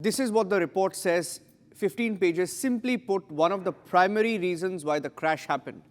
This is what the report says, 15 pages, simply put, one of the primary reasons why the crash happened.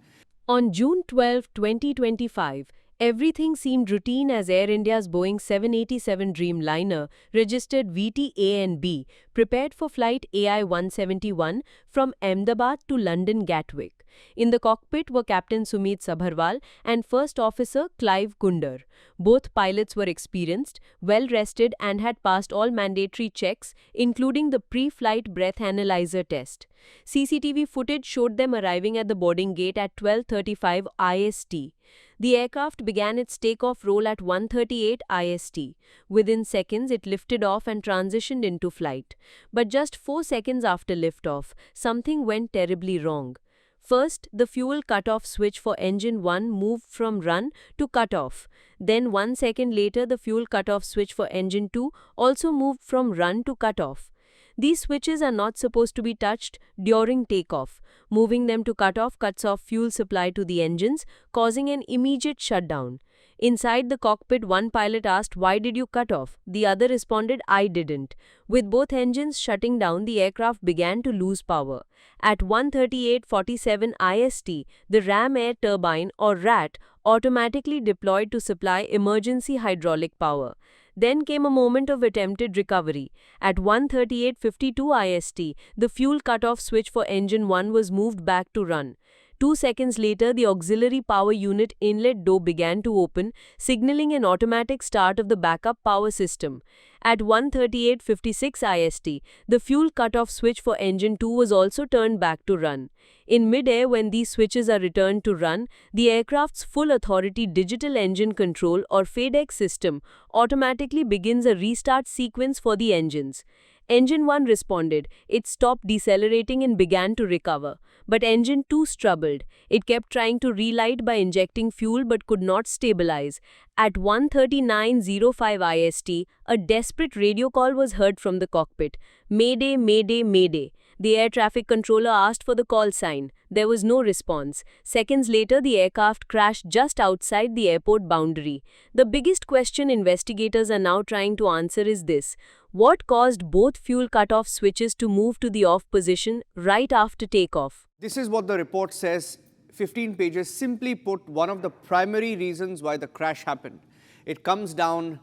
On June 12, 2025, everything seemed routine as Air India's Boeing 787 Dreamliner registered VTA and B, prepared for flight AI-171 from Ahmedabad to London Gatwick. In the cockpit were Captain Sumit Sabharwal and First Officer Clive Kunder. Both pilots were experienced, well-rested and had passed all mandatory checks, including the pre-flight breath analyzer test. CCTV footage showed them arriving at the boarding gate at 12:35 IST. The aircraft began its takeoff roll at 1:38 IST. Within seconds, it lifted off and transitioned into flight. But just 4 seconds after liftoff, something went terribly wrong. First, the fuel cutoff switch for engine 1 moved from run to cutoff. Then 1 second later, the fuel cutoff switch for engine 2 also moved from run to cutoff. These switches are not supposed to be touched during takeoff. Moving them to cutoff cuts off fuel supply to the engines, causing an immediate shutdown. Inside the cockpit, one pilot asked, "Why did you cut off?" The other responded, "I didn't." With both engines shutting down, the aircraft began to lose power. At 1:38:47 IST, the ram air turbine, or RAT, automatically deployed to supply emergency hydraulic power. Then came a moment of attempted recovery. At 1:38:52 IST, the fuel cutoff switch for engine 1 was moved back to run. 2 seconds later, the auxiliary power unit inlet door began to open, signaling an automatic start of the backup power system. At 1:38:56 IST, the fuel cutoff switch for engine 2 was also turned back to run. In mid-air, when these switches are returned to run, the aircraft's full authority digital engine control, or FADEC system, automatically begins a restart sequence for the engines. Engine 1 responded. It stopped decelerating and began to recover. But engine 2 struggled. It kept trying to relight by injecting fuel but could not stabilize. At 1:39:05 IST, a desperate radio call was heard from the cockpit. "Mayday, mayday, mayday." The air traffic controller asked for the call sign. There was no response. Seconds later, the aircraft crashed just outside the airport boundary. The biggest question investigators are now trying to answer is this: what caused both fuel cutoff switches to move to the off position right after takeoff? This is what the report says, 15 pages, simply put, one of the primary reasons why the crash happened. It comes down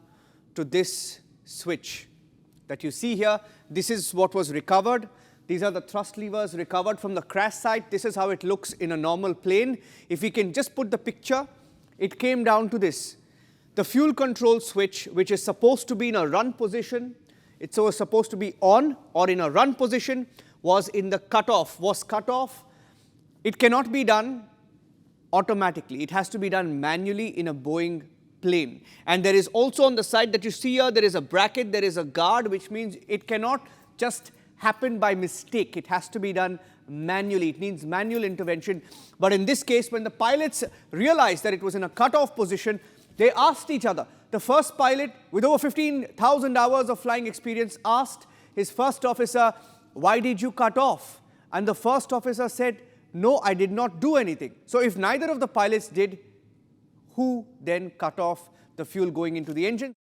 to this switch that you see here. This is what was recovered. These are the thrust levers recovered from the crash site. This is how it looks in a normal plane. If we can just put the picture, it came down to this. The fuel control switch, which is supposed to be in a run position, it's supposed to be on or in a run position, was in the cutoff, was cut off. It cannot be done automatically. It has to be done manually in a Boeing plane. And there is also on the side that you see here, there is a bracket, there is a guard, which means it cannot just happen by mistake. It has to be done manually. It needs manual intervention. But in this case, when the pilots realized that it was in a cutoff position, they asked each other. The first pilot, with over 15,000 hours of flying experience, asked his first officer, "Why did you cut off?" And the first officer said, "No, I did not do anything." So if neither of the pilots did, who then cut off the fuel going into the engine?